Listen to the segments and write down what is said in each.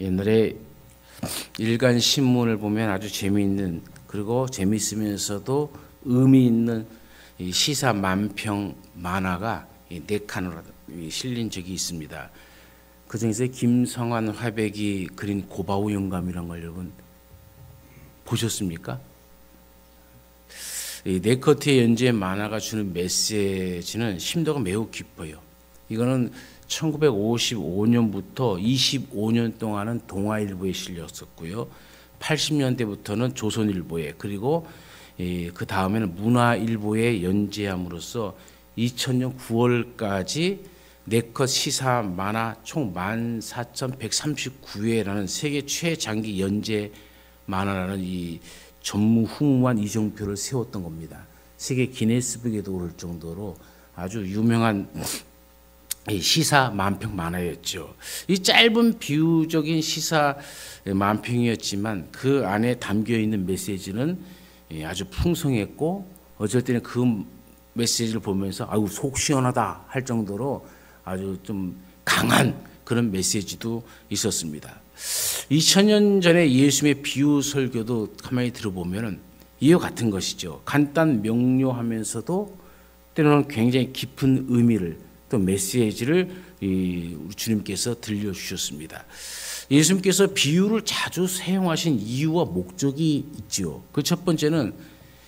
옛날에 일간 신문을 보면 아주 재미있는, 그리고 재미있으면서도 의미 있는 시사 만평 만화가 4칸으로 실린 적이 있습니다. 그 중에서 김성환 화백이 그린 고바우 영감이란 걸 여러분 보셨습니까? 이 네커트의 연재 만화가 주는 메시지는 심도가 매우 깊어요. 이거는 1955년부터 25년 동안은 동아일보에 실렸었고요. 80년대부터는 조선일보에, 그리고 그 다음에는 문화일보에 연재함으로써 2000년 9월까지 네컷 시사 만화 총 14,139회라는 세계 최장기 연재 만화라는 이 전무후무한 이정표를 세웠던 겁니다. 세계 기네스북에도 오를 정도로 아주 유명한 시사 만평 만화였죠. 이 짧은 비유적인 시사 만평이었지만 그 안에 담겨 있는 메시지는 아주 풍성했고, 어쩔 때는 그 메시지를 보면서 아유 속 시원하다 할 정도로 아주 좀 강한 그런 메시지도 있었습니다. 2000년 전에 예수님의 비유 설교도 가만히 들어보면 이와 같은 것이죠. 간단 명료하면서도 때로는 굉장히 깊은 의미를, 또 메시지를 우리 주님께서 들려주셨습니다. 예수님께서 비유를 자주 사용하신 이유와 목적이 있지요. 그 첫 번째는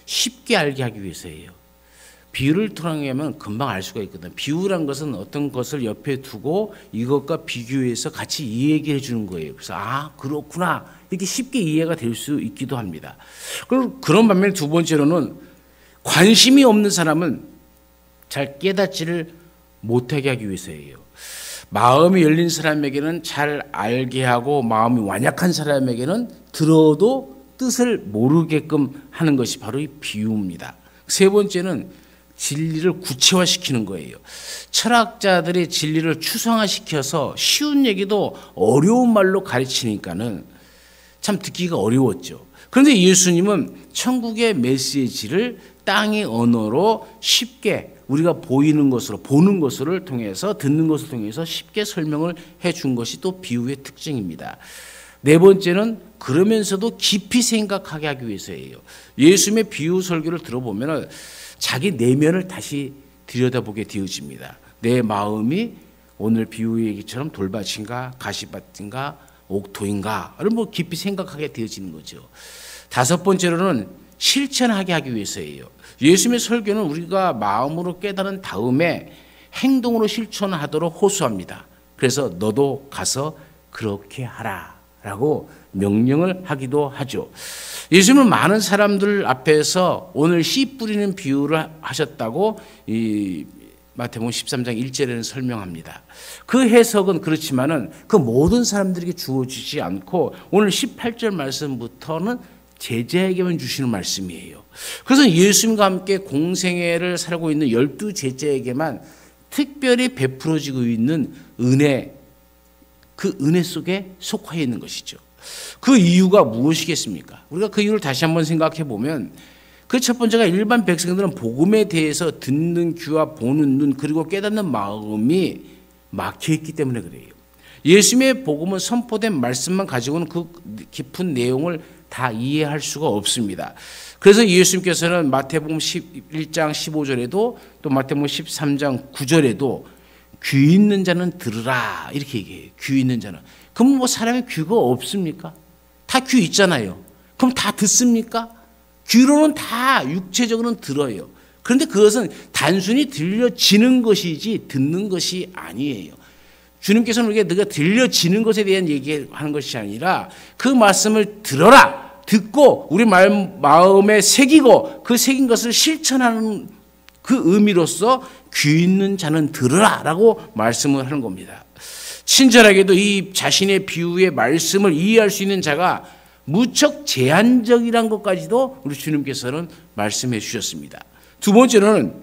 쉽게 알게 하기 위해서예요. 비유를 통하면 금방 알 수가 있거든. 비유란 것은 어떤 것을 옆에 두고 이것과 비교해서 같이 이해해 주는 거예요. 그래서 아 그렇구나 이렇게 쉽게 이해가 될 수 있기도 합니다. 그런 반면에 두 번째로는 관심이 없는 사람은 잘 깨닫지를 못하게 하기 위해서예요. 마음이 열린 사람에게는 잘 알게 하고, 마음이 완약한 사람에게는 들어도 뜻을 모르게끔 하는 것이 바로 이 비유입니다. 세 번째는 진리를 구체화시키는 거예요. 철학자들이 진리를 추상화시켜서 쉬운 얘기도 어려운 말로 가르치니까는 참 듣기가 어려웠죠. 그런데 예수님은 천국의 메시지를 땅의 언어로 쉽게 우리가 보이는 것으로, 보는 것을 통해서, 듣는 것을 통해서 쉽게 설명을 해준 것이 또 비유의 특징입니다. 네 번째는 그러면서도 깊이 생각하게 하기 위해서예요. 예수님의 비유 설교를 들어보면 자기 내면을 다시 들여다보게 되어집니다. 내 마음이 오늘 비유 얘기처럼 돌밭인가 가시밭인가 옥토인가를 뭐 깊이 생각하게 되어지는 거죠. 다섯 번째로는 실천하게 하기 위해서예요. 예수님의 설교는 우리가 마음으로 깨달은 다음에 행동으로 실천하도록 호소합니다. 그래서 너도 가서 그렇게 하라라고 명령을 하기도 하죠. 예수님은 많은 사람들 앞에서 오늘 씨 뿌리는 비유를 하셨다고 이 마태복음 13장 1절에는 설명합니다. 그 해석은 그렇지만은 그 모든 사람들에게 주어지지 않고 오늘 18절 말씀부터는 제자에게만 주시는 말씀이에요. 그래서 예수님과 함께 공생애를 살고 있는 12 제자에게만 특별히 베풀어지고 있는 은혜, 그 은혜 속에 속해 있는 것이죠. 그 이유가 무엇이겠습니까? 우리가 그 이유를 다시 한번 생각해 보면 그 첫 번째가 일반 백성들은 복음에 대해서 듣는 귀와 보는 눈, 그리고 깨닫는 마음이 막혀 있기 때문에 그래요. 예수님의 복음은 선포된 말씀만 가지고는 그 깊은 내용을 다 이해할 수가 없습니다. 그래서 예수님께서는 마태복음 11장 15절에도 또 마태복음 13장 9절에도 귀 있는 자는 들으라 이렇게 얘기해요. 귀 있는 자는. 그럼 뭐 사람의 귀가 없습니까? 다 귀 있잖아요. 그럼 다 듣습니까? 귀로는 다 육체적으로는 들어요. 그런데 그것은 단순히 들려지는 것이지 듣는 것이 아니에요. 주님께서는 우리가 너가 들려지는 것에 대한 얘기하는 것이 아니라 그 말씀을 들어라, 듣고 우리 마음에 새기고 그 새긴 것을 실천하는 그 의미로서 귀 있는 자는 들으라 라고 말씀을 하는 겁니다. 친절하게도 이 자신의 비유의 말씀을 이해할 수 있는 자가 무척 제한적이란 것까지도 우리 주님께서는 말씀해 주셨습니다. 두 번째로는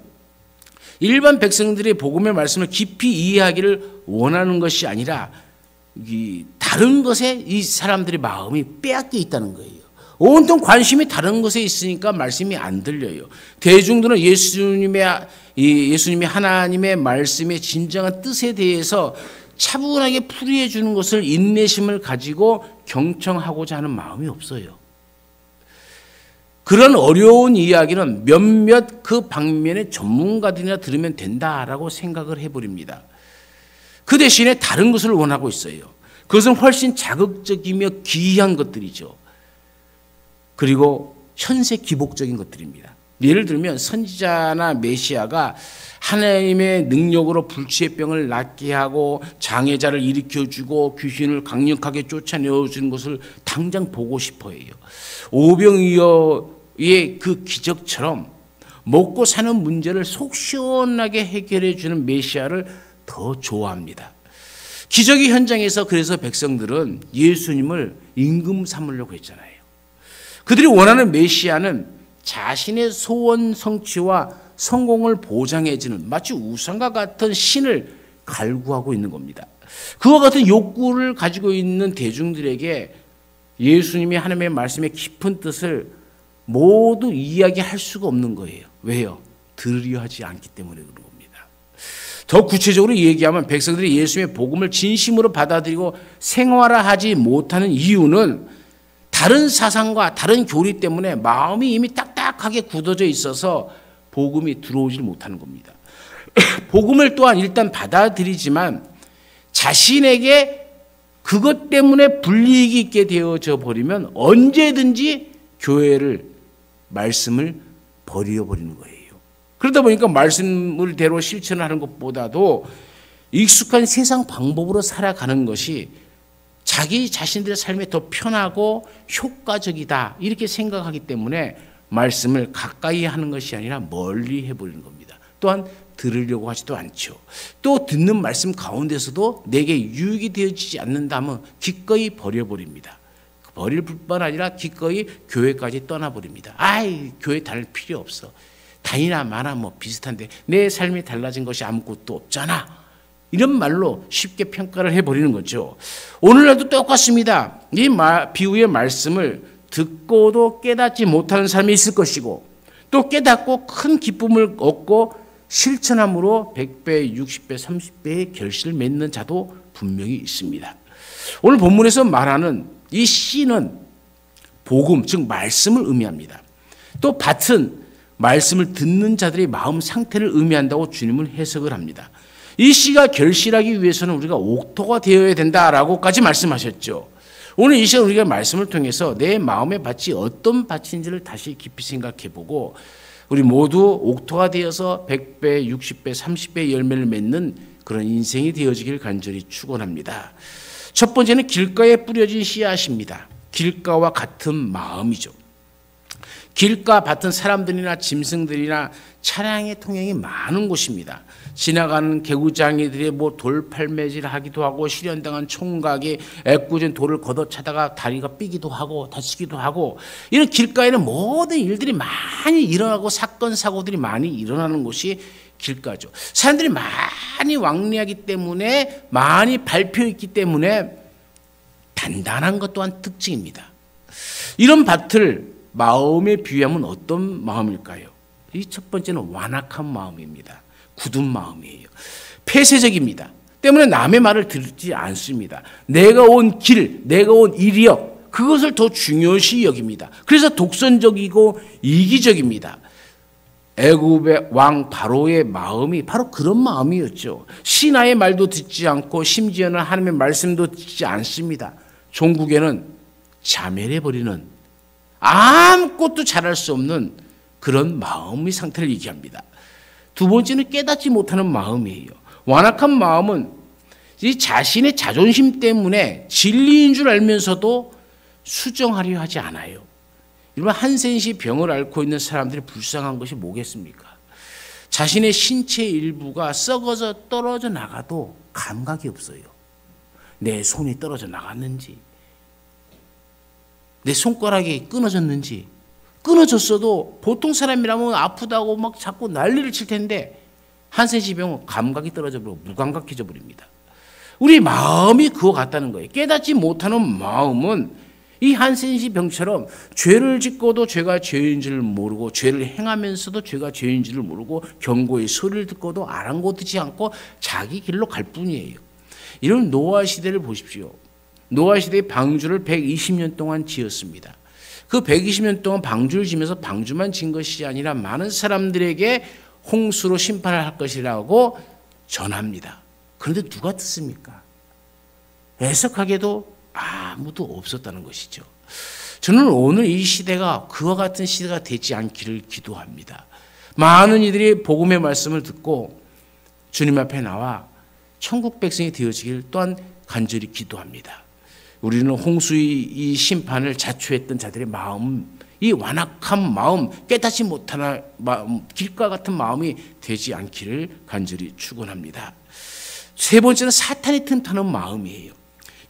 일반 백성들이 복음의 말씀을 깊이 이해하기를 원하는 것이 아니라 다른 것에 이 사람들의 마음이 빼앗겨 있다는 거예요. 온통 관심이 다른 것에 있으니까 말씀이 안 들려요. 대중들은 예수님이 하나님의 말씀의 진정한 뜻에 대해서 차분하게 풀이해 주는 것을 인내심을 가지고 경청하고자 하는 마음이 없어요. 그런 어려운 이야기는 몇몇 그 방면의 전문가들이나 들으면 된다라고 생각을 해버립니다. 그 대신에 다른 것을 원하고 있어요. 그것은 훨씬 자극적이며 기이한 것들이죠. 그리고 현세 기복적인 것들입니다. 예를 들면 선지자나 메시아가 하나님의 능력으로 불치의 병을 낫게 하고 장애자를 일으켜주고 귀신을 강력하게 쫓아내어주는 것을 당장 보고 싶어 해요. 오병이어의 그 기적처럼 먹고 사는 문제를 속 시원하게 해결해 주는 메시아를 더 좋아합니다. 기적의 현장에서 그래서 백성들은 예수님을 임금 삼으려고 했잖아요. 그들이 원하는 메시아는 자신의 소원 성취와 성공을 보장해주는 마치 우상과 같은 신을 갈구하고 있는 겁니다. 그와 같은 욕구를 가지고 있는 대중들에게 예수님이 하나님의 말씀의 깊은 뜻을 모두 이야기할 수가 없는 거예요. 왜요? 들으려 하지 않기 때문에 그런 겁니다. 더 구체적으로 얘기하면 백성들이 예수님의 복음을 진심으로 받아들이고 생활화하지 못하는 이유는 다른 사상과 다른 교리 때문에 마음이 이미 딱딱하게 굳어져 있어서 복음이 들어오질 못하는 겁니다. 복음을 또한 일단 받아들이지만 자신에게 그것 때문에 불이익이 있게 되어져 버리면 언제든지 교회를 말씀을 버려버리는 거예요. 그러다 보니까 말씀을 대로 실천하는 것보다도 익숙한 세상 방법으로 살아가는 것이 자기 자신들의 삶에 더 편하고 효과적이다 이렇게 생각하기 때문에 말씀을 가까이 하는 것이 아니라 멀리 해버리는 겁니다. 또한 들으려고 하지도 않죠. 또 듣는 말씀 가운데서도 내게 유익이 되어지지 않는다면 기꺼이 버려버립니다. 버릴 뿐만 아니라 기꺼이 교회까지 떠나버립니다. 아이 교회 다닐 필요 없어. 다니나 마나 뭐 비슷한데 내 삶이 달라진 것이 아무것도 없잖아. 이런 말로 쉽게 평가를 해버리는 거죠. 오늘날도 똑같습니다. 이 비유의 말씀을 듣고도 깨닫지 못하는 사람이 있을 것이고 또 깨닫고 큰 기쁨을 얻고 실천함으로 100배, 60배, 30배의 결실을 맺는 자도 분명히 있습니다. 오늘 본문에서 말하는 이 씨는 복음, 즉 말씀을 의미합니다. 또 밭은 말씀을 듣는 자들의 마음 상태를 의미한다고 주님은 해석을 합니다. 이 씨가 결실하기 위해서는 우리가 옥토가 되어야 된다라고까지 말씀하셨죠. 오늘 이 시간 우리가 말씀을 통해서 내 마음의 밭이 어떤 밭인지를 다시 깊이 생각해보고 우리 모두 옥토가 되어서 100배, 60배, 30배의 열매를 맺는 그런 인생이 되어지길 간절히 축원합니다. 첫 번째는 길가에 뿌려진 씨앗입니다. 길가와 같은 마음이죠. 길가 밭은 사람들이나 짐승들이나 차량의 통행이 많은 곳입니다. 지나가는 개구장이들이 돌팔매질 하기도 하고 실현당한 총각이 애꿎은 돌을 걷어차다가 다리가 삐기도 하고 다치기도 하고 이런 길가에는 모든 일들이 많이 일어나고 사건 사고들이 많이 일어나는 곳이 길가죠. 사람들이 많이 왕래하기 때문에 많이 밟혀있기 때문에 단단한 것 또한 특징입니다. 이런 밭을 마음에 비유하면 어떤 마음일까요? 이 첫 번째는 완악한 마음입니다. 굳은 마음이에요. 폐쇄적입니다. 때문에 남의 말을 듣지 않습니다. 내가 온 길, 내가 온 이력 그것을 더 중요시 여깁니다. 그래서 독선적이고 이기적입니다. 애굽의 왕 바로의 마음이 바로 그런 마음이었죠. 신하의 말도 듣지 않고 심지어는 하나님의 말씀도 듣지 않습니다. 종국에는 자멸해버리는 아무것도 잘할 수 없는 그런 마음의 상태를 얘기합니다. 두 번째는 깨닫지 못하는 마음이에요. 완악한 마음은 이 자신의 자존심 때문에 진리인 줄 알면서도 수정하려 하지 않아요. 여러분 한센시 병을 앓고 있는 사람들이 불쌍한 것이 뭐겠습니까? 자신의 신체 일부가 썩어져 떨어져 나가도 감각이 없어요. 내 손이 떨어져 나갔는지 내 손가락이 끊어졌는지 끊어졌어도 보통 사람이라면 아프다고 막 자꾸 난리를 칠 텐데 한센시 병은 감각이 떨어져 버리고 무감각해져 버립니다. 우리 마음이 그거 같다는 거예요. 깨닫지 못하는 마음은 이 한센시 병처럼 죄를 짓고도 죄가 죄인 줄 모르고 죄를 행하면서도 죄가 죄인 줄 모르고 경고의 소리를 듣고도 아랑곳하지 않고 자기 길로 갈 뿐이에요. 이런 노아 시대를 보십시오. 노아 시대의 방주를 120년 동안 지었습니다. 그 120년 동안 방주를 지면서 방주만 진 것이 아니라 많은 사람들에게 홍수로 심판을 할 것이라고 전합니다. 그런데 누가 듣습니까? 애석하게도 아무도 없었다는 것이죠. 저는 오늘 이 시대가 그와 같은 시대가 되지 않기를 기도합니다. 많은 이들이 복음의 말씀을 듣고 주님 앞에 나와 천국 백성이 되어지길 또한 간절히 기도합니다. 우리는 홍수의 이 심판을 자초했던 자들의 마음, 이 완악한 마음, 깨닫지 못하는 마음, 길과 같은 마음이 되지 않기를 간절히 축원합니다. 세 번째는 사탄이 틈타는 마음이에요.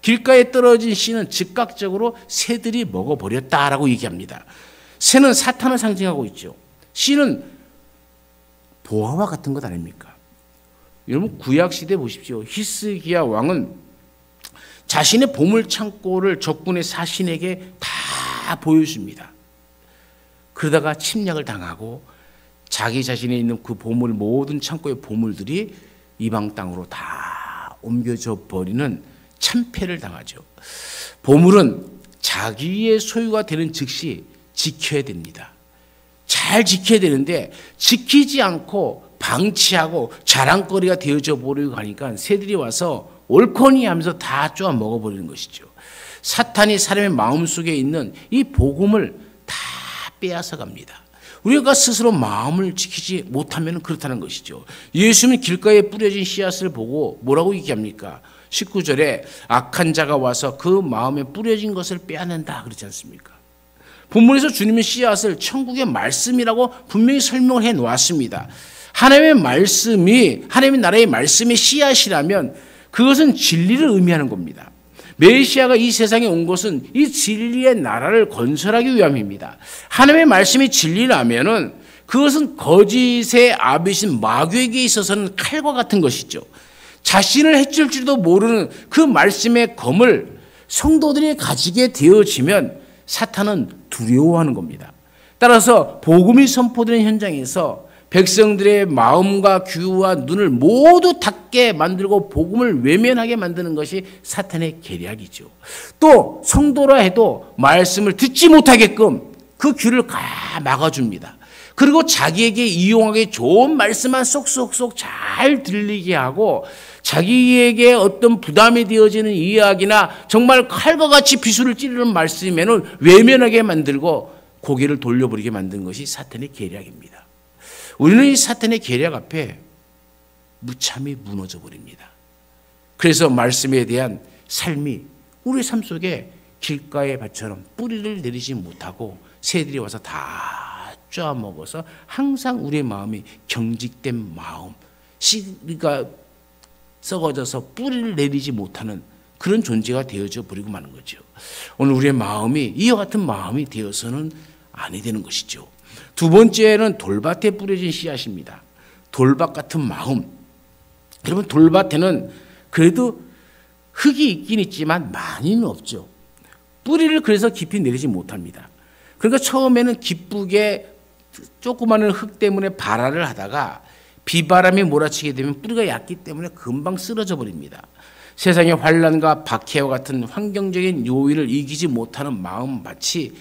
길가에 떨어진 씨는 즉각적으로 새들이 먹어버렸다라고 얘기합니다. 새는 사탄을 상징하고 있죠. 씨는 보아와 같은 것 아닙니까? 여러분 구약시대 보십시오. 히스기야 왕은 자신의 보물창고를 적군의 사신에게 다 보여줍니다. 그러다가 침략을 당하고 자기 자신에 있는 그 보물, 모든 창고의 보물들이 이방 땅으로 다 옮겨져 버리는 참패를 당하죠. 보물은 자기의 소유가 되는 즉시 지켜야 됩니다. 잘 지켜야 되는데 지키지 않고 방치하고 자랑거리가 되어져 버리고 가니까 새들이 와서 옳거니 하면서 다 쪼아 먹어버리는 것이죠. 사탄이 사람의 마음속에 있는 이 복음을 다 빼앗아 갑니다. 우리가 스스로 마음을 지키지 못하면 그렇다는 것이죠. 예수님은 길가에 뿌려진 씨앗을 보고 뭐라고 얘기합니까? 19절에 악한 자가 와서 그 마음에 뿌려진 것을 빼앗는다 그렇지 않습니까? 본문에서 주님은 씨앗을 천국의 말씀이라고 분명히 설명을 해 놓았습니다. 하나님의 말씀이, 하나님의 나라의 말씀의 씨앗이라면 그것은 진리를 의미하는 겁니다. 메시아가 이 세상에 온 것은 이 진리의 나라를 건설하기 위함입니다. 하나님의 말씀이 진리라면은 그것은 거짓의 아비신 마귀에게 있어서는 칼과 같은 것이죠. 자신을 해칠 줄도 모르는 그 말씀의 검을 성도들이 가지게 되어지면 사탄은 두려워하는 겁니다. 따라서 복음이 선포되는 현장에서 백성들의 마음과 귀와 눈을 모두 닫게 만들고 복음을 외면하게 만드는 것이 사탄의 계략이죠. 또 성도라 해도 말씀을 듣지 못하게끔 그 귀를 막아줍니다. 그리고 자기에게 이용하기 좋은 말씀만 쏙쏙쏙 잘 들리게 하고 자기에게 어떤 부담이 되어지는 이야기나 정말 칼과 같이 비수를 찌르는 말씀에는 외면하게 만들고 고개를 돌려버리게 만든 것이 사탄의 계략입니다. 우리는 이 사탄의 계략 앞에 무참히 무너져 버립니다. 그래서 말씀에 대한 삶이 우리의 삶 속에 길가의 밭처럼 뿌리를 내리지 못하고 새들이 와서 다 쪼아먹어서 항상 우리의 마음이 경직된 마음, 씨가 썩어져서 뿌리를 내리지 못하는 그런 존재가 되어져 버리고 마는 거죠. 오늘 우리의 마음이 이와 같은 마음이 되어서는 아니 되는 것이죠. 두 번째는 돌밭에 뿌려진 씨앗입니다. 돌밭 같은 마음. 여러분 돌밭에는 그래도 흙이 있긴 있지만 많이는 없죠. 뿌리를 그래서 깊이 내리지 못합니다. 그러니까 처음에는 기쁘게 조그마한 흙 때문에 발화를 하다가 비바람이 몰아치게 되면 뿌리가 얕기 때문에 금방 쓰러져 버립니다. 세상의 환난과 박해와 같은 환경적인 요인을 이기지 못하는 마음밭이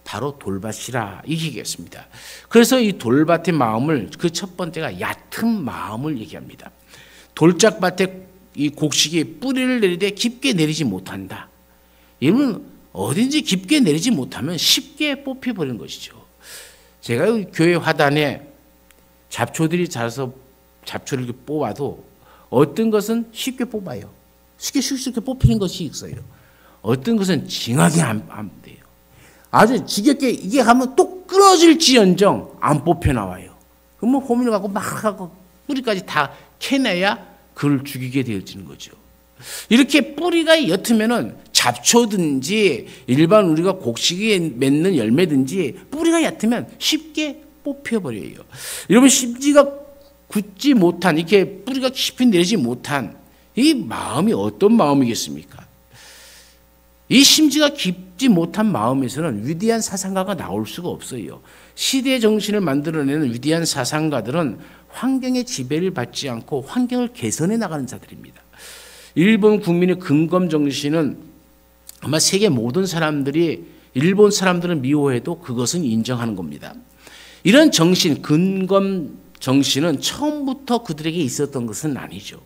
바로 돌밭이라 이기겠습니다. 그래서 이 돌밭의 마음을 그 첫 번째가 얕은 마음을 얘기합니다. 돌짝밭에 이 곡식이 뿌리를 내리되 깊게 내리지 못한다. 이는 어딘지 깊게 내리지 못하면 쉽게 뽑혀버리는 것이죠. 제가 교회 화단에 잡초들이 자라서 잡초를 이렇게 뽑아도 어떤 것은 쉽게 뽑아요. 쉽게 뽑히는 것이 있어요. 어떤 것은 징하게 안 돼요. 아주 지겹게 이게 하면 또 끊어질지언정 안 뽑혀 나와요. 그러면 호미를 갖고 막 하고 뿌리까지 다 캐내야 그를 죽이게 되어지는 거죠. 이렇게 뿌리가 옅으면은 잡초든지 일반 우리가 곡식이 맺는 열매든지 뿌리가 얕으면 쉽게 뽑혀버려요. 여러분 심지가 굳지 못한 이렇게 뿌리가 깊이 내리지 못한 이 마음이 어떤 마음이겠습니까? 이 심지가 깊지 못한 마음에서는 위대한 사상가가 나올 수가 없어요. 시대의 정신을 만들어내는 위대한 사상가들은 환경의 지배를 받지 않고 환경을 개선해 나가는 자들입니다. 일본 국민의 근검 정신은 아마 세계 모든 사람들이 일본 사람들은 미워해도 그것은 인정하는 겁니다. 이런 정신, 근검 정신은 처음부터 그들에게 있었던 것은 아니죠.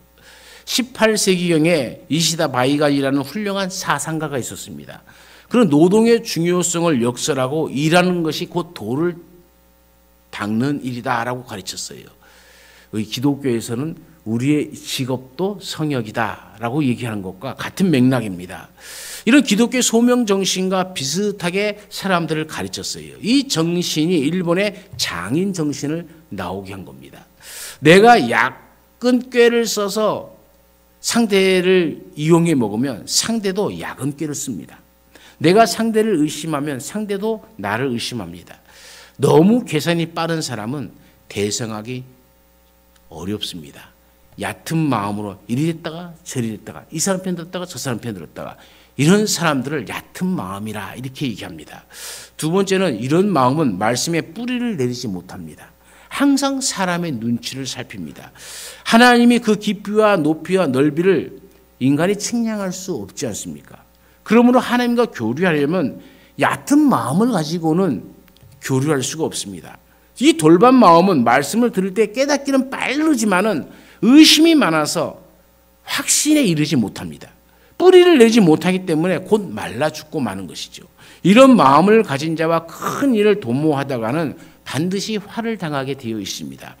18세기경에 이시다 바이간이라는 훌륭한 사상가가 있었습니다. 그런 노동의 중요성을 역설하고 일하는 것이 곧 도를 닦는 일이다라고 가르쳤어요. 기독교에서는 우리의 직업도 성역이다라고 얘기하는 것과 같은 맥락입니다. 이런 기독교의 소명 정신과 비슷하게 사람들을 가르쳤어요. 이 정신이 일본의 장인 정신을 나오게 한 겁니다. 내가 약은 꾀를 써서 상대를 이용해 먹으면 상대도 약은 꾀를 씁니다. 내가 상대를 의심하면 상대도 나를 의심합니다. 너무 계산이 빠른 사람은 대성하기 어렵습니다. 얕은 마음으로 이리 됐다가 저리 됐다가 이 사람 편 들었다가 저 사람 편 들었다가 이런 사람들을 얕은 마음이라 이렇게 얘기합니다. 두 번째는 이런 마음은 말씀에 뿌리를 내리지 못합니다. 항상 사람의 눈치를 살핍니다. 하나님이 그 깊이와 높이와 넓이를 인간이 측량할 수 없지 않습니까? 그러므로 하나님과 교류하려면 얕은 마음을 가지고는 교류할 수가 없습니다. 이 돌반 마음은 말씀을 들을 때 깨닫기는 빠르지만은 의심이 많아서 확신에 이르지 못합니다. 뿌리를 내지 못하기 때문에 곧 말라 죽고 마는 것이죠. 이런 마음을 가진 자와 큰 일을 도모하다가는 반드시 화를 당하게 되어 있습니다.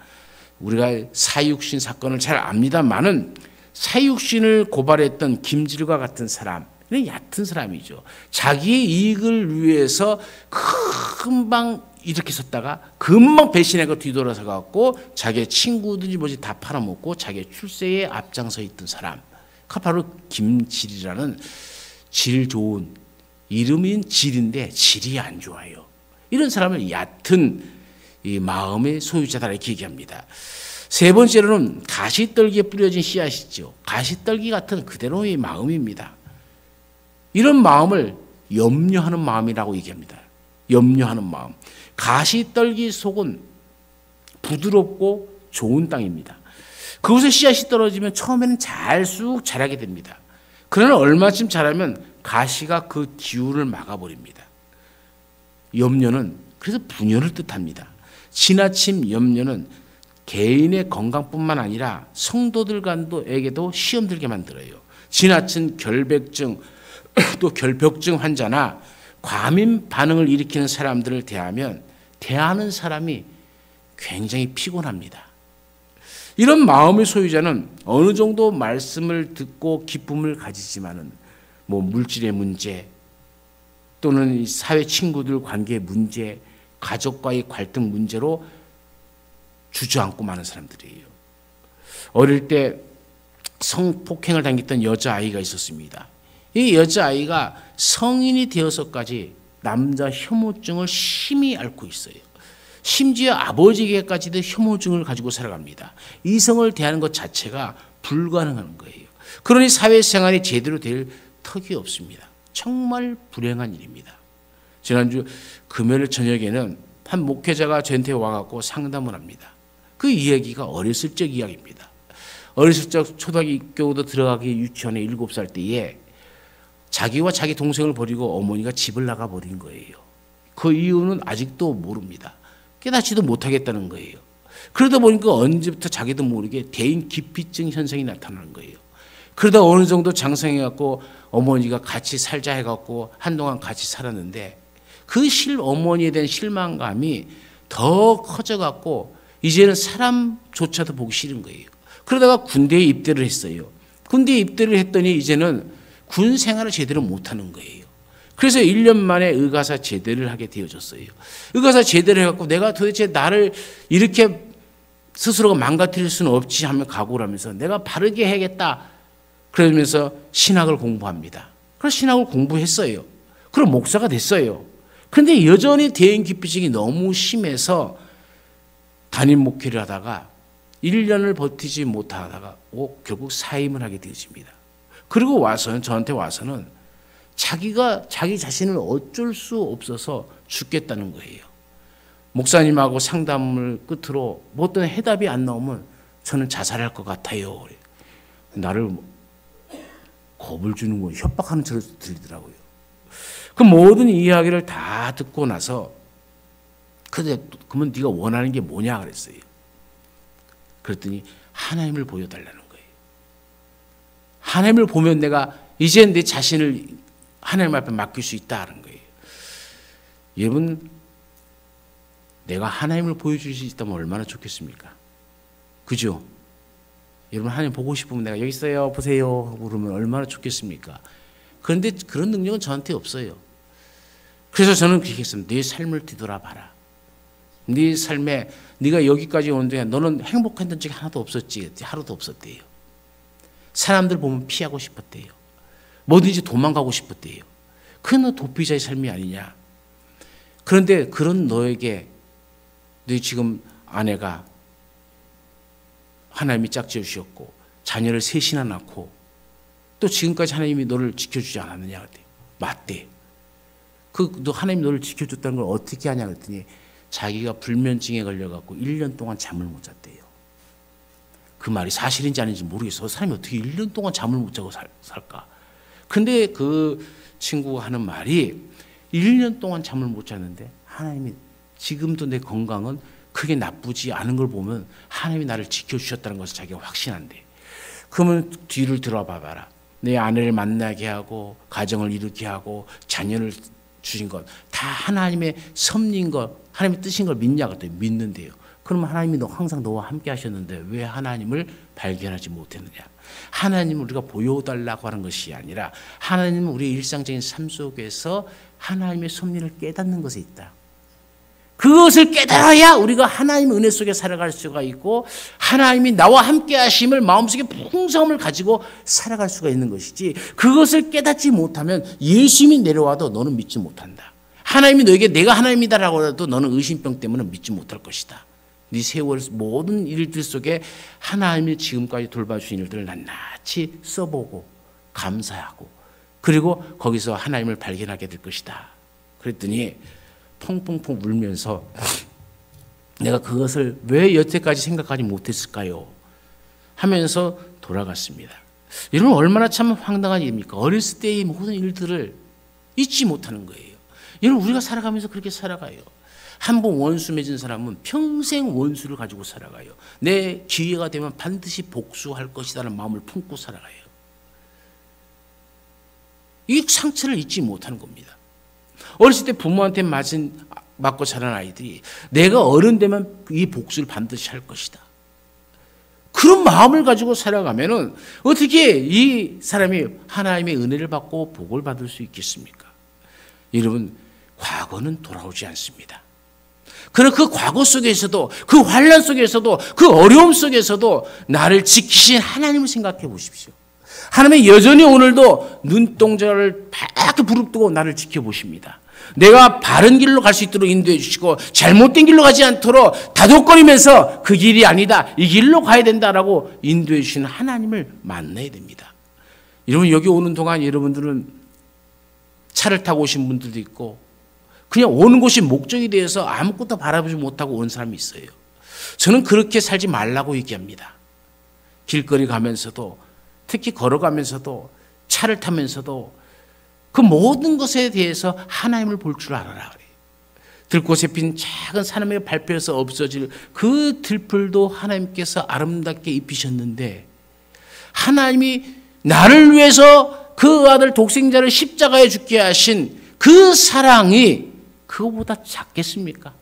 우리가 사육신 사건을 잘 압니다만은 사육신을 고발했던 김질과 같은 사람, 얕은 사람이죠. 자기의 이익을 위해서 금방 이렇게 섰다가 금방 배신하고 뒤돌아서 갖고 자기의 친구들이 뭐지 다 팔아먹고 자기의 출세에 앞장서 있던 사람, 그 바로 김질이라는 질 좋은 이름인 질인데 질이 안 좋아요. 이런 사람을 얕은 이 마음의 소유자다 이렇게 얘기합니다. 세 번째로는 가시떨기에 뿌려진 씨앗이죠. 가시떨기 같은 그대로의 마음입니다. 이런 마음을 염려하는 마음이라고 얘기합니다. 염려하는 마음. 가시떨기 속은 부드럽고 좋은 땅입니다. 그곳에 씨앗이 떨어지면 처음에는 쑥 자라게 됩니다. 그러나 얼마쯤 자라면 가시가 그 기운을 막아버립니다. 염려는 그래서 분열을 뜻합니다. 지나친 염려는 개인의 건강뿐만 아니라 성도들에게도 시험 들게 만들어요. 지나친 결백증 또 결벽증 환자나 과민 반응을 일으키는 사람들을 대하는 사람이 굉장히 피곤합니다. 이런 마음의 소유자는 어느 정도 말씀을 듣고 기쁨을 가지지만은 물질의 문제 또는 사회 친구들 관계 문제, 가족과의 갈등 문제로 주저앉고 마는 사람들이에요. 어릴 때 성폭행을 당했던 여자아이가 있었습니다. 이 여자아이가 성인이 되어서까지 남자 혐오증을 심히 앓고 있어요. 심지어 아버지에게까지도 혐오증을 가지고 살아갑니다. 이성을 대하는 것 자체가 불가능한 거예요. 그러니 사회생활이 제대로 될 턱이 없습니다. 정말 불행한 일입니다. 지난주 금요일 저녁에는 한 목회자가 저한테 와갖고 상담을 합니다. 그 이야기가 어렸을 적 이야기입니다. 어렸을 적 초등학교도 들어가기 유치원에 7살 때에 자기와 자기 동생을 버리고 어머니가 집을 나가버린 거예요. 그 이유는 아직도 모릅니다. 깨닫지도 못하겠다는 거예요. 그러다 보니까 언제부터 자기도 모르게 대인 기피증 현상이 나타나는 거예요. 그러다 어느 정도 장성해갖고 어머니가 같이 살자 해갖고 한동안 같이 살았는데 그 어머니에 대한 실망감이 더 커져갖고 이제는 사람조차도 보기 싫은 거예요. 그러다가 군대에 입대를 했어요. 군대에 입대를 했더니 이제는 군 생활을 제대로 못하는 거예요. 그래서 1년 만에 의가사 제대를 하게 되어졌어요. 의가사 제대를 해갖고 내가 도대체 나를 이렇게 스스로가 망가뜨릴 수는 없지 하며 각오를 하면서 내가 바르게 해야겠다. 그러면서 신학을 공부합니다. 그래서 신학을 공부했어요. 그럼 목사가 됐어요. 그런데 여전히 대인 기피증이 너무 심해서 담임 목회를 하다가 1년을 버티지 못하다가 결국 사임을 하게 되어집니다. 그리고 저한테 와서는 자기 자신을 어쩔 수 없어서 죽겠다는 거예요. 목사님하고 상담을 끝으로 어떤 해답이 안 나오면 저는 자살할 것 같아요. 나를 겁을 주는 거, 협박하는 처럼 들리더라고요. 그 모든 이야기를 다 듣고 나서 그러면 네가 원하는 게 뭐냐 그랬어요. 그랬더니 하나님을 보여달라는 거예요. 하나님을 보면 내가 이제 내 자신을 하나님 앞에 맡길 수 있다는 거예요. 여러분, 내가 하나님을 보여줄 수 있다면 얼마나 좋겠습니까? 그죠? 여러분, 하나님 보고 싶으면 내가 여기 있어요, 보세요 그러면 얼마나 좋겠습니까? 그런데 그런 능력은 저한테 없어요. 그래서 저는 그렇게 했습니다. 네 삶을 뒤돌아봐라. 네 삶에 네가 여기까지 온 동안 너는 행복했던 적이 하나도 없었지. 하루도 없었대요. 사람들 보면 피하고 싶었대요. 뭐든지 도망가고 싶었대요. 그건 너 도피자의 삶이 아니냐. 그런데 그런 너에게 너 지금 아내가 하나님이 짝지어 주셨고 자녀를 셋이나 낳고 또 지금까지 하나님이 너를 지켜주지 않았느냐 그랬대요. 맞대. 너 하나님이 너를 지켜줬다는 걸 어떻게 하냐 그랬더니 자기가 불면증에 걸려갖고 1년 동안 잠을 못 잤대요. 그 말이 사실인지 아닌지 모르겠어. 사람이 어떻게 1년 동안 잠을 못 자고 살까? 근데 그 친구가 하는 말이 1년 동안 잠을 못 잤는데 하나님이 지금도 내 건강은 크게 나쁘지 않은 걸 보면 하나님이 나를 지켜주셨다는 것을 자기가 확신한대. 그러면 뒤를 들어봐봐라. 내 아내를 만나게 하고 가정을 이루게 하고 자녀를 주신 것 다 하나님의 섭리인 것, 하나님의 뜻인 걸 믿냐 그랬더니 믿는데요. 그러면 하나님이 항상 너와 함께 하셨는데 왜 하나님을 발견하지 못했느냐. 하나님을 우리가 보여달라고 하는 것이 아니라 하나님은 우리의 일상적인 삶 속에서 하나님의 섭리를 깨닫는 것에 있다. 그것을 깨달아야 우리가 하나님의 은혜 속에 살아갈 수가 있고 하나님이 나와 함께 하심을 마음속에 풍성함을 가지고 살아갈 수가 있는 것이지, 그것을 깨닫지 못하면 예수님이 내려와도 너는 믿지 못한다. 하나님이 너에게 내가 하나님이다라고 해도 너는 의심병 때문에 믿지 못할 것이다. 네 세월 모든 일들 속에 하나님이 지금까지 돌봐주신 일들을 낱낱이 써보고 감사하고 그리고 거기서 하나님을 발견하게 될 것이다. 그랬더니 펑펑펑 울면서 내가 그것을 왜 여태까지 생각하지 못했을까요? 하면서 돌아갔습니다. 이런 얼마나 참 황당한 일입니까? 어렸을 때의 모든 일들을 잊지 못하는 거예요. 이런 우리가 살아가면서 그렇게 살아가요. 한 번 원수 맺은 사람은 평생 원수를 가지고 살아가요. 내 기회가 되면 반드시 복수할 것이라는 마음을 품고 살아가요. 이 상처를 잊지 못하는 겁니다. 어렸을 때 부모한테 맞고 자란 아이들이 내가 어른 되면 이 복수를 반드시 할 것이다. 그런 마음을 가지고 살아가면은 어떻게 이 사람이 하나님의 은혜를 받고 복을 받을 수 있겠습니까? 여러분, 과거는 돌아오지 않습니다. 그러나 그 과거 속에서도 그 환난 속에서도 그 어려움 속에서도 나를 지키신 하나님을 생각해 보십시오. 하나님이 여전히 오늘도 눈동자를 밝게 부릅뜨고 나를 지켜보십니다. 내가 바른 길로 갈 수 있도록 인도해 주시고 잘못된 길로 가지 않도록 다독거리면서 그 길이 아니다, 이 길로 가야 된다라고 인도해 주시는 하나님을 만나야 됩니다. 여러분, 여기 오는 동안 여러분들은 차를 타고 오신 분들도 있고 그냥 오는 곳이 목적이 되어서 아무것도 바라보지 못하고 온 사람이 있어요. 저는 그렇게 살지 말라고 얘기합니다. 길거리 가면서도, 특히 걸어가면서도, 차를 타면서도 그 모든 것에 대해서 하나님을 볼 줄 알아라 그래요. 들꽃에 핀 작은 사람의 발표에서 없어질 그 들풀도 하나님께서 아름답게 입히셨는데 하나님이 나를 위해서 그 아들 독생자를 십자가에 죽게 하신 그 사랑이 그거보다 작겠습니까?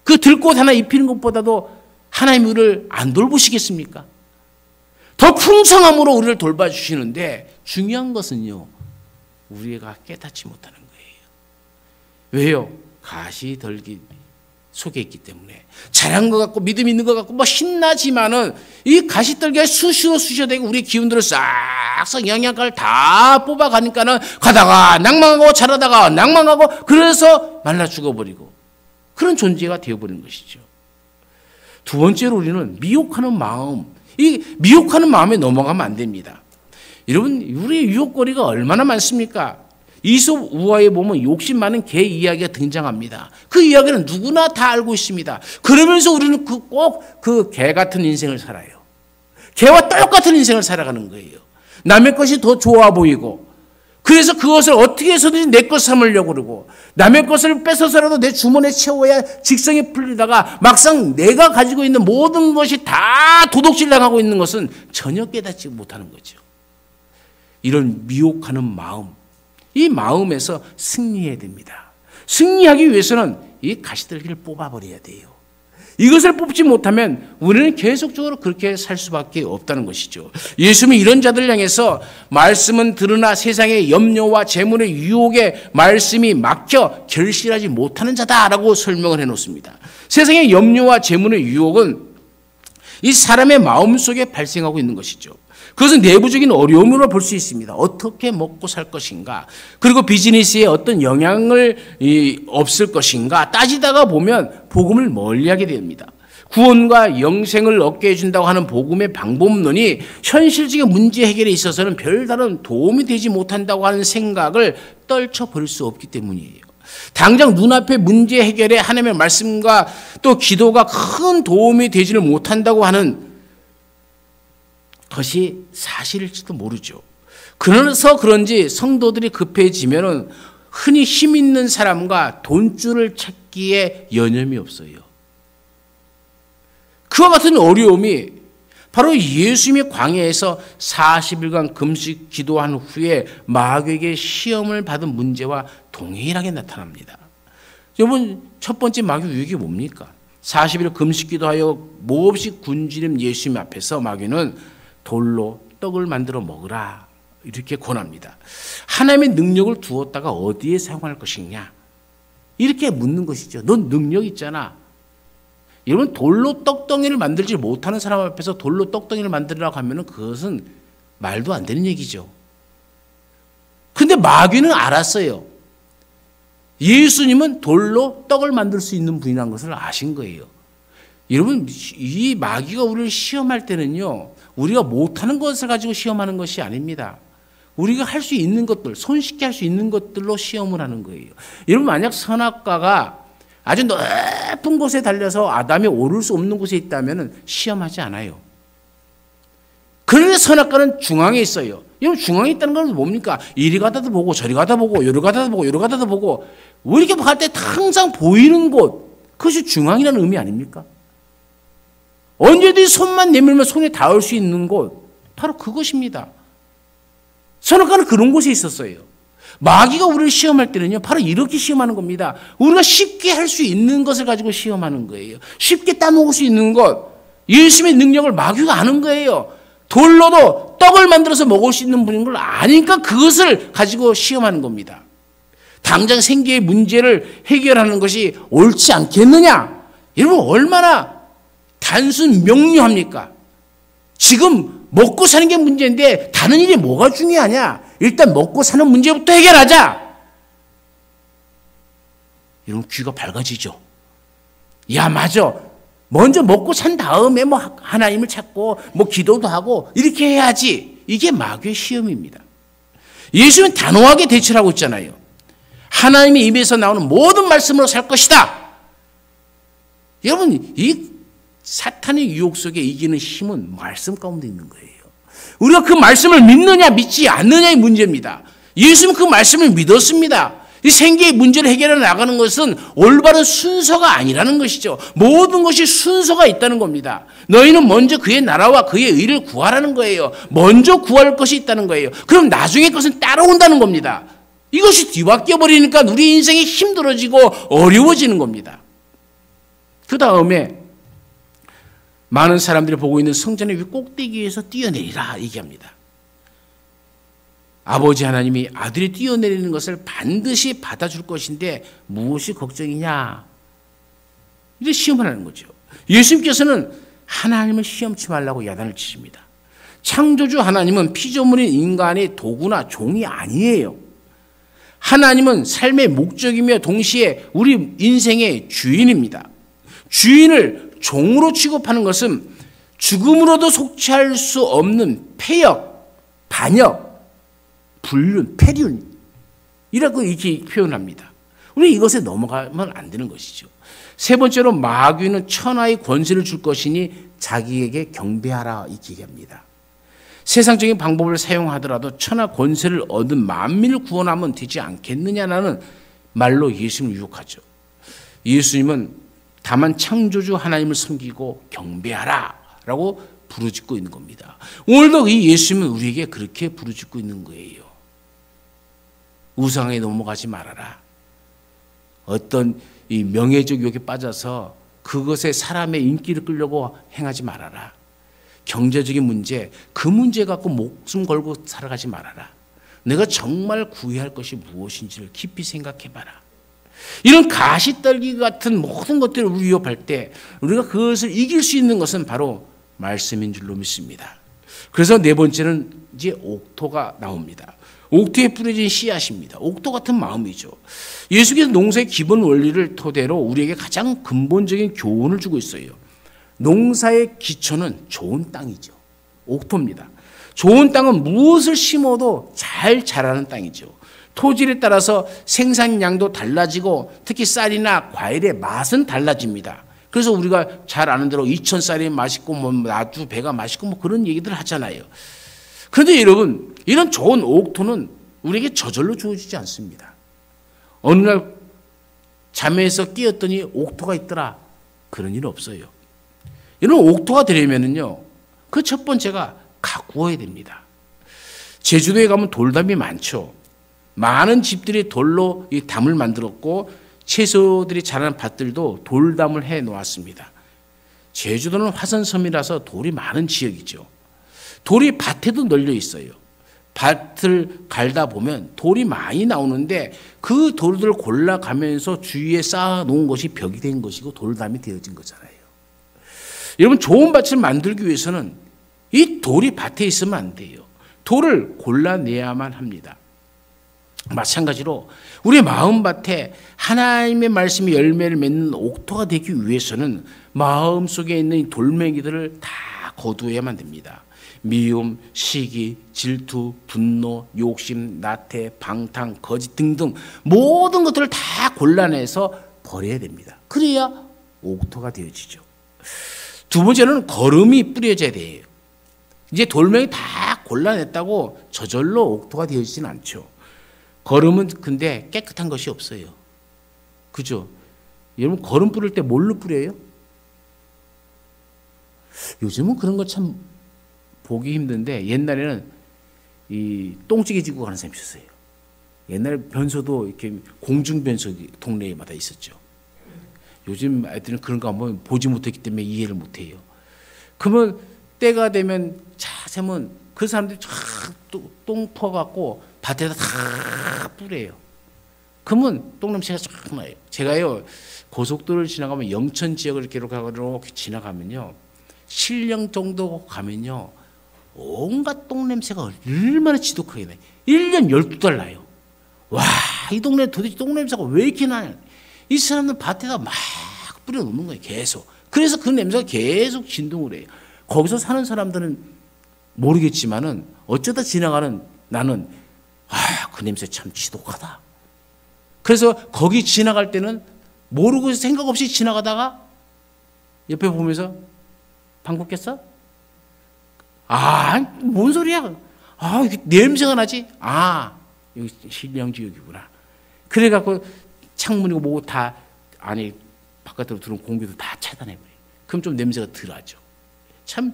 그 들꽃 하나 입히는 것보다도 하나님이 우리를 안 돌보시겠습니까? 더 풍성함으로 우리를 돌봐주시는데 중요한 것은요, 우리가 깨닫지 못하는 거예요. 왜요? 가시덜기 속에 있기 때문에. 잘한 것 같고 믿음 있는 것 같고 뭐 신나지만은 이 가시떨기가 쑤셔대고 우리의 기운들을 싹싹 영양가를 다 뽑아가니까는 가다가 낭망하고 자라다가 낭망하고 그래서 말라 죽어버리고 그런 존재가 되어버리는 것이죠. 두 번째로 우리는 미혹하는 마음, 이 미혹하는 마음에 넘어가면 안 됩니다. 여러분, 우리의 유혹거리가 얼마나 많습니까? 이솝 우화에 보면 욕심 많은 개 이야기가 등장합니다. 그 이야기는 누구나 다 알고 있습니다. 그러면서 우리는 꼭 그 개 같은 인생을 살아요. 걔와 똑같은 인생을 살아가는 거예요. 남의 것이 더 좋아 보이고, 그래서 그것을 어떻게 해서든지 내 것 삼으려고 그러고, 남의 것을 뺏어서라도 내 주머니에 채워야 직성이 풀리다가 막상 내가 가지고 있는 모든 것이 다 도둑질 당하고 있는 것은 전혀 깨닫지 못하는 거죠. 이런 미혹하는 마음, 이 마음에서 승리해야 됩니다. 승리하기 위해서는 이 가시떨기를 뽑아버려야 돼요. 이것을 뽑지 못하면 우리는 계속적으로 그렇게 살 수밖에 없다는 것이죠. 예수님이 이런 자들을 향해서 말씀은 들으나 세상의 염려와 재물의 유혹에 말씀이 막혀 결실하지 못하는 자다라고 설명을 해놓습니다. 세상의 염려와 재물의 유혹은 이 사람의 마음속에 발생하고 있는 것이죠. 그것은 내부적인 어려움으로 볼 수 있습니다. 어떻게 먹고 살 것인가, 그리고 비즈니스에 어떤 영향을 없을 것인가 따지다가 보면 복음을 멀리하게 됩니다. 구원과 영생을 얻게 해준다고 하는 복음의 방법론이 현실적인 문제 해결에 있어서는 별다른 도움이 되지 못한다고 하는 생각을 떨쳐버릴 수 없기 때문이에요. 당장 눈앞의 문제 해결에 하나님의 말씀과 또 기도가 큰 도움이 되지를 못한다고 하는 것이 사실일지도 모르죠. 그래서 그런지 성도들이 급해지면은 흔히 힘 있는 사람과 돈줄을 찾기에 여념이 없어요. 그와 같은 어려움이 바로 예수님이 광야에서 40일간 금식 기도한 후에 마귀에게 시험을 받은 문제와 동일하게 나타납니다. 여러분, 첫 번째 마귀 유혹이 뭡니까? 40일 금식 기도하여 몹시 굶주린 예수님 앞에서 마귀는 돌로 떡을 만들어 먹으라 이렇게 권합니다. 하나님의 능력을 두었다가 어디에 사용할 것이냐 이렇게 묻는 것이죠. 넌 능력 있잖아. 여러분, 돌로 떡덩이를 만들지 못하는 사람 앞에서 돌로 떡덩이를 만들으라고 하면 그것은 말도 안 되는 얘기죠. 근데 마귀는 알았어요. 예수님은 돌로 떡을 만들 수 있는 분이라는 것을 아신 거예요. 여러분, 이 마귀가 우리를 시험할 때는요, 우리가 못하는 것을 가지고 시험하는 것이 아닙니다. 우리가 할 수 있는 것들, 손쉽게 할 수 있는 것들로 시험을 하는 거예요. 여러분, 만약 선악과가 아주 높은 곳에 달려서 아담이 오를 수 없는 곳에 있다면 시험하지 않아요. 그런데 선악과는 중앙에 있어요. 여러분, 중앙에 있다는 건 뭡니까? 이리 가다도 보고 저리 가다 보고 요리 가다도 보고 요리 가다도 보고 왜 이렇게 갈 때 항상 보이는 곳, 그것이 중앙이라는 의미 아닙니까? 언제든지 손만 내밀면 손에 닿을 수 있는 곳, 바로 그것입니다. 선악과는 그런 곳에 있었어요. 마귀가 우리를 시험할 때는요, 바로 이렇게 시험하는 겁니다. 우리가 쉽게 할 수 있는 것을 가지고 시험하는 거예요. 쉽게 따먹을 수 있는 것, 예수님의 능력을 마귀가 아는 거예요. 돌로도 떡을 만들어서 먹을 수 있는 분인 걸 아니까 그것을 가지고 시험하는 겁니다. 당장 생계의 문제를 해결하는 것이 옳지 않겠느냐? 여러분, 얼마나 단순 명료합니까? 지금 먹고 사는 게 문제인데 다른 일이 뭐가 중요하냐? 일단 먹고 사는 문제부터 해결하자. 이러면 귀가 밝아지죠. 야, 맞아. 먼저 먹고 산 다음에 뭐 하나님을 찾고 뭐 기도도 하고 이렇게 해야지. 이게 마귀의 시험입니다. 예수는 단호하게 대처를 하고 있잖아요. 하나님의 입에서 나오는 모든 말씀으로 살 것이다. 여러분, 이 사탄의 유혹 속에 이기는 힘은 말씀 가운데 있는 거예요. 우리가 그 말씀을 믿느냐 믿지 않느냐의 문제입니다. 예수님은 그 말씀을 믿었습니다. 이 생계의 문제를 해결해 나가는 것은 올바른 순서가 아니라는 것이죠. 모든 것이 순서가 있다는 겁니다. 너희는 먼저 그의 나라와 그의 의를 구하라는 거예요. 먼저 구할 것이 있다는 거예요. 그럼 나중에 것은 따라온다는 겁니다. 이것이 뒤바뀌어 버리니까 우리 인생이 힘들어지고 어려워지는 겁니다. 그 다음에 많은 사람들이 보고 있는 성전의 위 꼭대기에서 뛰어내리라 얘기합니다. 아버지 하나님이 아들이 뛰어내리는 것을 반드시 받아줄 것인데 무엇이 걱정이냐? 이렇게 시험을 하는 거죠. 예수님께서는 하나님을 시험치 말라고 야단을 치십니다. 창조주 하나님은 피조물인 인간의 도구나 종이 아니에요. 하나님은 삶의 목적이며 동시에 우리 인생의 주인입니다. 주인을 종으로 취급하는 것은 죽음으로도 속죄할 수 없는 폐역, 반역, 불륜, 폐륜 이라고 이렇게 표현합니다. 우리 이것에 넘어가면 안 되는 것이죠. 세 번째로 마귀는 천하의 권세를 줄 것이니 자기에게 경배하라 이렇게 얘기합니다. 세상적인 방법을 사용하더라도 천하 권세를 얻은 만민을 구원하면 되지 않겠느냐라는 말로 예수님을 유혹하죠. 예수님은 다만 창조주 하나님을 섬기고 경배하라 라고 부르짖고 있는 겁니다. 오늘도 이 예수님은 우리에게 그렇게 부르짖고 있는 거예요. 우상에 넘어가지 말아라. 어떤 이 명예적 유혹에 빠져서 그것에 사람의 인기를 끌려고 행하지 말아라. 경제적인 문제, 그 문제 갖고 목숨 걸고 살아가지 말아라. 내가 정말 구해야 할 것이 무엇인지를 깊이 생각해봐라. 이런 가시떨기 같은 모든 것들을 우리 위협할 때 우리가 그것을 이길 수 있는 것은 바로 말씀인 줄로 믿습니다. 그래서 네 번째는 이제 옥토가 나옵니다. 옥토에 뿌려진 씨앗입니다. 옥토 같은 마음이죠. 예수께서 농사의 기본 원리를 토대로 우리에게 가장 근본적인 교훈을 주고 있어요. 농사의 기초는 좋은 땅이죠. 옥토입니다. 좋은 땅은 무엇을 심어도 잘 자라는 땅이죠. 토질에 따라서 생산량도 달라지고 특히 쌀이나 과일의 맛은 달라집니다. 그래서 우리가 잘 아는 대로 2000쌀이 맛있고 뭐 나주 배가 맛있고 뭐 그런 얘기들 하잖아요. 그런데 여러분, 이런 좋은 옥토는 우리에게 저절로 주어지지 않습니다. 어느 날 잠에서 깨었더니 옥토가 있더라. 그런 일 없어요. 이런 옥토가 되려면은요, 그 첫 번째가 가꾸어야 됩니다. 제주도에 가면 돌담이 많죠. 많은 집들이 돌로 이 담을 만들었고 채소들이 자라는 밭들도 돌담을 해 놓았습니다. 제주도는 화산섬이라서 돌이 많은 지역이죠. 돌이 밭에도 널려 있어요. 밭을 갈다 보면 돌이 많이 나오는데 그 돌들을 골라가면서 주위에 쌓아 놓은 것이 벽이 된 것이고 돌담이 되어진 거잖아요. 여러분, 좋은 밭을 만들기 위해서는 이 돌이 밭에 있으면 안 돼요. 돌을 골라내야만 합니다. 마찬가지로 우리 마음밭에 하나님의 말씀이 열매를 맺는 옥토가 되기 위해서는 마음속에 있는 이 돌멩이들을 다 거두어야만 됩니다. 미움, 시기, 질투, 분노, 욕심, 나태, 방탕, 거짓 등등 모든 것들을 다 골라내서 버려야 됩니다. 그래야 옥토가 되어지죠. 두 번째는 거름이 뿌려져야 돼요. 이제 돌멩이 다 골라냈다고 저절로 옥토가 되어지진 않죠. 거름은 근데 깨끗한 것이 없어요. 그죠? 여러분, 거름 뿌릴 때 뭘로 뿌려요? 요즘은 그런 거 참 보기 힘든데 옛날에는 이 똥찌개 지고 가는 사람이 있었어요. 옛날에 변소도 이렇게 공중변소 동네마다 있었죠. 요즘 아이들은 그런 거 한번 보지 못했기 때문에 이해를 못해요. 그러면 때가 되면 차세면 그 사람들이 똥 퍼갖고 밭에다 다 뿌려요. 그러면 똥냄새가 쫙 나요. 제가요, 고속도로를 지나가면 영천 지역을 이렇게 지나가면요, 신령 정도 가면요, 온갖 똥냄새가 얼마나 지독하게 나요. 1년 12달 나요. 와, 이 동네 도대체 똥냄새가 왜 이렇게 나요? 이 사람들 밭에다 막 뿌려놓는 거예요. 계속. 그래서 그 냄새가 계속 진동을 해요. 거기서 사는 사람들은 모르겠지만은 어쩌다 지나가는 나는 그 냄새 참 지독하다. 그래서 거기 지나갈 때는 모르고 생각 없이 지나가다가 옆에 보면서 방귀 꼈어? 뭔 소리야? 이게 냄새가 나지? 여기 신령지역이구나. 그래갖고 창문이고 뭐고 다 안에 바깥으로 들어온 공기도 다 차단해버려요. 그럼 좀 냄새가 덜하죠. 참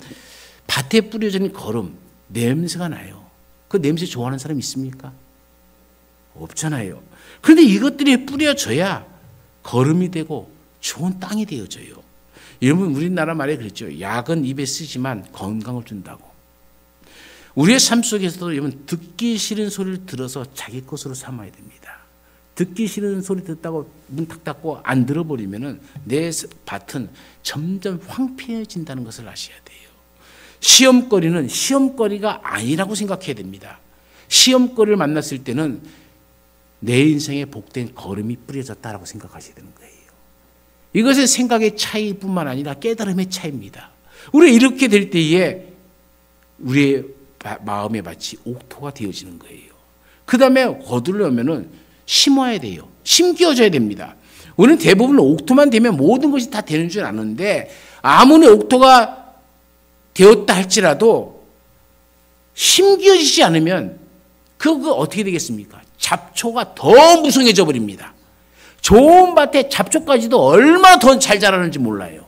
밭에 뿌려진 거름 냄새가 나요. 그 냄새 좋아하는 사람 있습니까? 없잖아요. 그런데 이것들이 뿌려져야 거름이 되고 좋은 땅이 되어져요. 여러분, 우리나라 말에 그랬죠. 약은 입에 쓰지만 건강을 준다고. 우리의 삶 속에서도 여러분, 듣기 싫은 소리를 들어서 자기 것으로 삼아야 됩니다. 듣기 싫은 소리 듣다고 문 탁 닫고 안 들어버리면은 내 밭은 점점 황폐해진다는 것을 아셔야 돼요. 시험거리는 시험거리가 아니라고 생각해야 됩니다. 시험거리를 만났을 때는 내 인생에 복된 거름이 뿌려졌다라고 생각하셔야 되는 거예요. 이것은 생각의 차이뿐만 아니라 깨달음의 차이입니다. 우리 이렇게 될 때에 우리의 마음의 밭이 옥토가 되어지는 거예요. 그 다음에 거두려면은 심어야 돼요. 심겨져야 됩니다. 우리는 대부분 옥토만 되면 모든 것이 다 되는 줄 아는데 아무리 옥토가 되었다 할지라도 심겨지지 않으면 그거 어떻게 되겠습니까? 잡초가 더 무성해져 버립니다. 좋은 밭에 잡초까지도 얼마나 더 잘 자라는지 몰라요.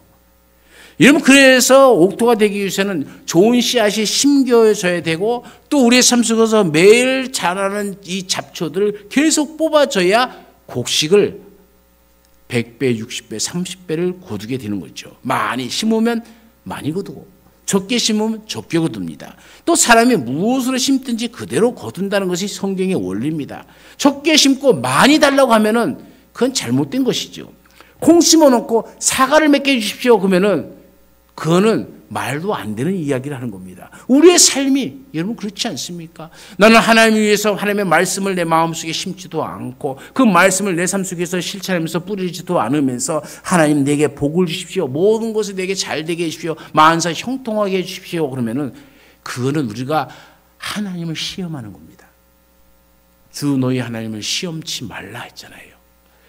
여러분, 그래서 옥토가 되기 위해서는 좋은 씨앗이 심겨져야 되고, 또 우리의 삶 속에서 매일 자라는 이 잡초들을 계속 뽑아줘야 곡식을 100배, 60배, 30배를 거두게 되는 거죠. 많이 심으면 많이 거두고, 적게 심으면 적게 거둡니다. 또 사람이 무엇으로 심든지 그대로 거둔다는 것이 성경의 원리입니다. 적게 심고 많이 달라고 하면은 그건 잘못된 것이죠. 콩 심어놓고 사과를 몇 개 주십시오 그러면은 그거는 말도 안 되는 이야기를 하는 겁니다. 우리의 삶이 여러분 그렇지 않습니까? 나는 하나님을 위해서 하나님의 말씀을 내 마음속에 심지도 않고 그 말씀을 내 삶 속에서 실천하면서 뿌리지도 않으면서 하나님 내게 복을 주십시오. 모든 것을 내게 잘 되게 해주십시오. 만사 형통하게 해주십시오. 그러면은 그거는 우리가 하나님을 시험하는 겁니다. 주 너희 하나님을 시험치 말라 했잖아요.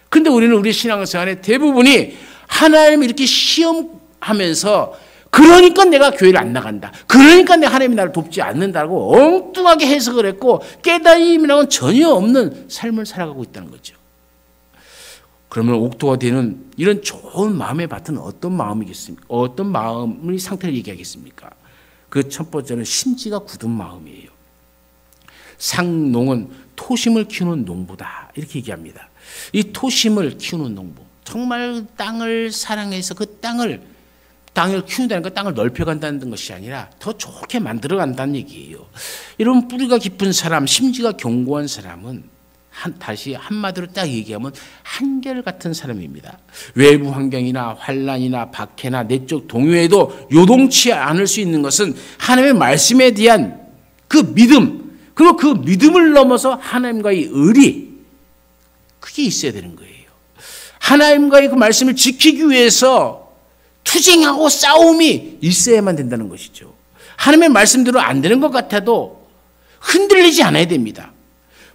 근데 우리는 우리 신앙생활의 대부분이 하나님을 이렇게 시험하면서 그러니까 내가 교회를 안 나간다. 그러니까 내가 하나님이 나를 돕지 않는다고 엉뚱하게 해석을 했고 깨달음이라고는 전혀 없는 삶을 살아가고 있다는 거죠. 그러면 옥토가 되는 이런 좋은 마음의 밭은 어떤 마음이겠습니까? 어떤 마음의 상태를 얘기하겠습니까? 그 첫 번째는 심지가 굳은 마음이에요. 상농은 토심을 키우는 농부다. 이렇게 얘기합니다. 이 토심을 키우는 농부. 정말 땅을 사랑해서 그 땅을 키운다는 건 땅을 넓혀간다는 것이 아니라 더 좋게 만들어간다는 얘기예요. 이런 뿌리가 깊은 사람, 심지가 견고한 사람은 다시 한마디로 딱 얘기하면 한결같은 사람입니다. 외부 환경이나 환란이나 박해나 내적 동요에도 요동치 않을 수 있는 것은 하나님의 말씀에 대한 그 믿음, 그리고 그 믿음을 넘어서 하나님과의 의리, 그게 있어야 되는 거예요. 하나님과의 그 말씀을 지키기 위해서 투쟁하고 싸움이 있어야만 된다는 것이죠. 하나님의 말씀대로 안 되는 것 같아도 흔들리지 않아야 됩니다.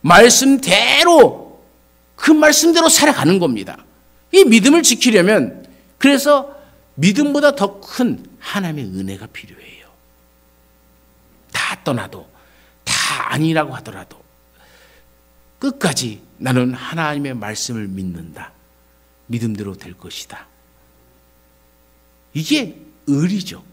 말씀대로 그 말씀대로 살아가는 겁니다. 이 믿음을 지키려면 그래서 믿음보다 더 큰 하나님의 은혜가 필요해요. 다 떠나도 다 아니라고 하더라도 끝까지 나는 하나님의 말씀을 믿는다. 믿음대로 될 것이다. 이게 의리죠.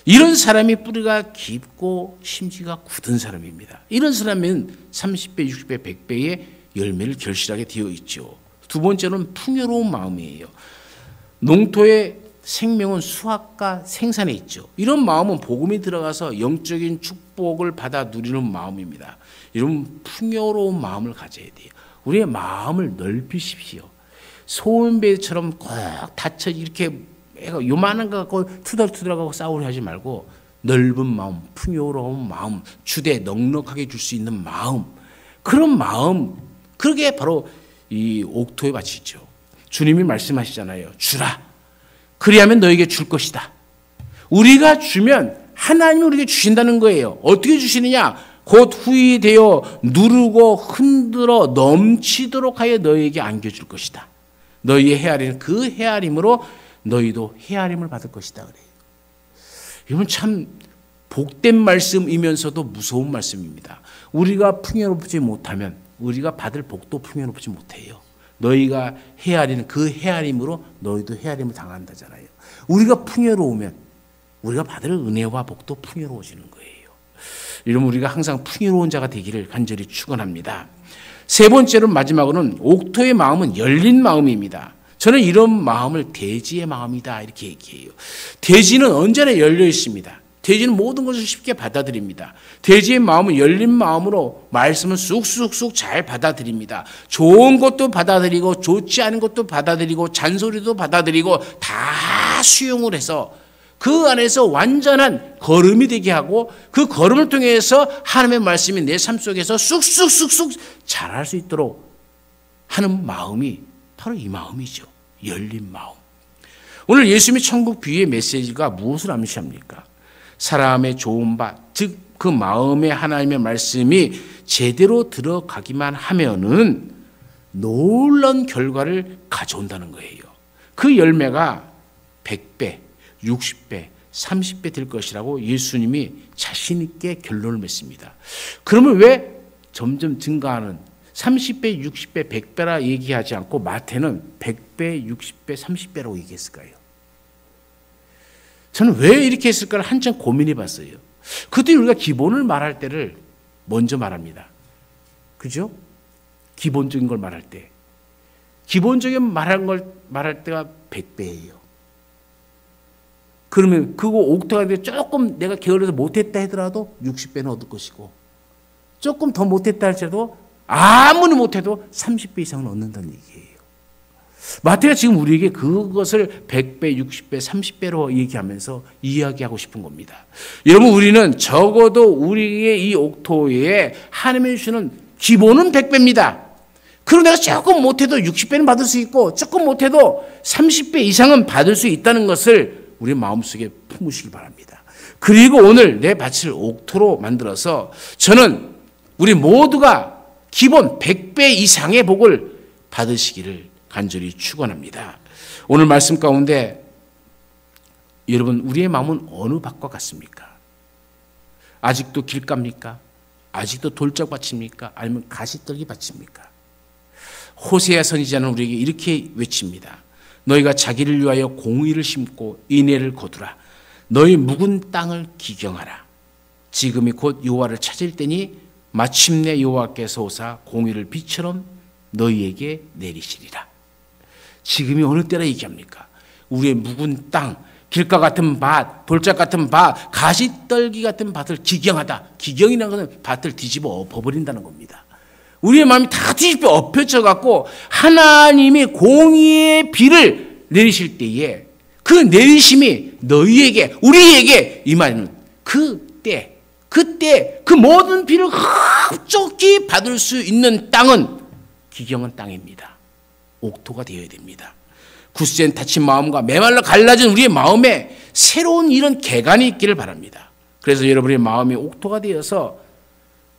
이런 사람이 뿌리가 깊고 심지가 굳은 사람입니다. 이런 사람은 30배, 60배, 100배의 열매를 결실하게 되어 있죠. 두 번째는 풍요로운 마음이에요. 농토의 생명은 수확과 생산에 있죠. 이런 마음은 복음이 들어가서 영적인 축복을 받아 누리는 마음입니다. 이런 풍요로운 마음을 가져야 돼요. 우리의 마음을 넓히십시오. 소은배처럼 꼭 닫혀 이렇게 요만한 거 갖고 투덜투덜하고 싸우려 하지 말고 넓은 마음, 풍요로운 마음, 주되 넉넉하게 줄 수 있는 마음, 그런 마음, 그게 바로 이 옥토의 밭이죠. 주님이 말씀하시잖아요. 주라. 그리하면 너에게 줄 것이다. 우리가 주면 하나님이 우리에게 주신다는 거예요. 어떻게 주시느냐? 곧 후히 되어 누르고 흔들어 넘치도록 하여 너에게 안겨줄 것이다. 너희의 헤아리는 그 헤아림으로 너희도 헤아림을 받을 것이다 그래요. 이건 참 복된 말씀이면서도 무서운 말씀입니다. 우리가 풍요롭지 못하면 우리가 받을 복도 풍요롭지 못해요. 너희가 헤아리는 그 헤아림으로 너희도 헤아림을 당한다잖아요. 우리가 풍요로우면 우리가 받을 은혜와 복도 풍요로워지는 거예요. 이러면 우리가 항상 풍요로운 자가 되기를 간절히 축원합니다. 세 번째로 마지막으로는 옥토의 마음은 열린 마음입니다. 저는 이런 마음을 돼지의 마음이다 이렇게 얘기해요. 돼지는 언제나 열려 있습니다. 돼지는 모든 것을 쉽게 받아들입니다. 돼지의 마음은 열린 마음으로 말씀을 쑥쑥쑥 잘 받아들입니다. 좋은 것도 받아들이고 좋지 않은 것도 받아들이고 잔소리도 받아들이고 다 수용을 해서 그 안에서 완전한 걸음이 되게 하고 그 걸음을 통해서 하나님의 말씀이 내 삶 속에서 쑥쑥쑥쑥 자랄 수 있도록 하는 마음이 바로 이 마음이죠. 열린 마음. 오늘 예수님의 천국 비유의 메시지가 무엇을 암시합니까? 사람의 좋은 밭, 즉 그 마음에 하나님의 말씀이 제대로 들어가기만 하면은 놀라운 결과를 가져온다는 거예요. 그 열매가 100배, 60배, 30배 될 것이라고 예수님이 자신 있게 결론을 맺습니다. 그러면 왜 점점 증가하는 30배, 60배, 100배라 얘기하지 않고 마태는 100배, 60배, 30배라고 얘기했을까요? 저는 왜 이렇게 했을까를 한참 고민해 봤어요. 그때 우리가 기본을 말할 때를 먼저 말합니다. 그죠? 기본적인 걸 말할 때. 기본적인 말할 때가 100배예요. 그러면 그거 옥토가 돼 조금 내가 게을러서 못했다 하더라도 60배는 얻을 것이고, 조금 더 못했다 할지라도 아무리 못해도 30배 이상은 얻는다는 얘기예요. 마태가 지금 우리에게 그것을 100배, 60배, 30배로 얘기하면서 이야기하고 싶은 겁니다. 여러분, 우리는 적어도 우리의 이 옥토에 하나님이 주시는 기본은 100배입니다. 그리고 내가 조금 못해도 60배는 받을 수 있고 조금 못해도 30배 이상은 받을 수 있다는 것을 우리 마음속에 품으시기 바랍니다. 그리고 오늘 내 밭을 옥토로 만들어서 저는 우리 모두가 기본 100배 이상의 복을 받으시기를 간절히 축원합니다. 오늘 말씀 가운데 여러분, 우리의 마음은 어느 밭과 같습니까? 아직도 길가입니까? 아직도 돌짝밭입니까? 아니면 가시떨기 밭입니까? 호세아 선지자는 우리에게 이렇게 외칩니다. 너희가 자기를 위하여 공의를 심고 인애를 거두라. 너희 묵은 땅을 기경하라. 지금이 곧 여호와를 찾을 때니 마침내 여호와께서 오사 공의를 비처럼 너희에게 내리시리라. 지금이 어느 때라 얘기합니까? 우리의 묵은 땅, 길가 같은 밭, 돌짝 같은 밭, 가시떨기 같은 밭을 기경하다. 기경이라는 것은 밭을 뒤집어 엎어버린다는 겁니다. 우리의 마음이 다 뒤집어 엎혀져 갖고 하나님이 공의의 비를 내리실 때에 그 내리심이 너희에게, 우리에게 임하는 그때 그 모든 비를 흡족히 받을 수 있는 땅은 기경한 땅입니다. 옥토가 되어야 됩니다. 굳센 다친 마음과 메말라 갈라진 우리의 마음에 새로운 이런 개간이 있기를 바랍니다. 그래서 여러분의 마음이 옥토가 되어서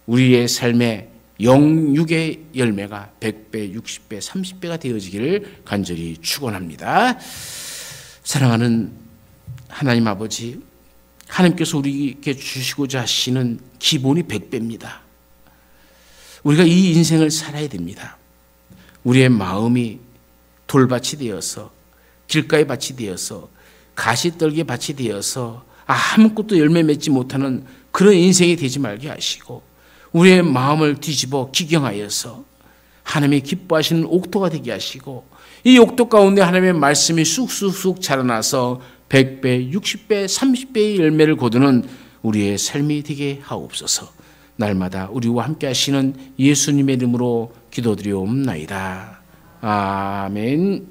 우리의 삶에 영육의 열매가 100배, 60배, 30배가 되어지기를 간절히 축원합니다. 사랑하는 하나님 아버지, 하나님께서 우리에게 주시고자 하시는 기본이 100배입니다. 우리가 이 인생을 살아야 됩니다. 우리의 마음이 돌밭이 되어서, 길가의 밭이 되어서, 가시떨기의 밭이 되어서 아무것도 열매 맺지 못하는 그런 인생이 되지 말게 하시고, 우리의 마음을 뒤집어 기경하여서 하나님이 기뻐하시는 옥토가 되게 하시고, 이 옥토 가운데 하나님의 말씀이 쑥쑥쑥 자라나서 100배, 60배, 30배의 열매를 거두는 우리의 삶이 되게 하옵소서. 날마다 우리와 함께 하시는 예수님의 이름으로 기도드리옵나이다. 아멘.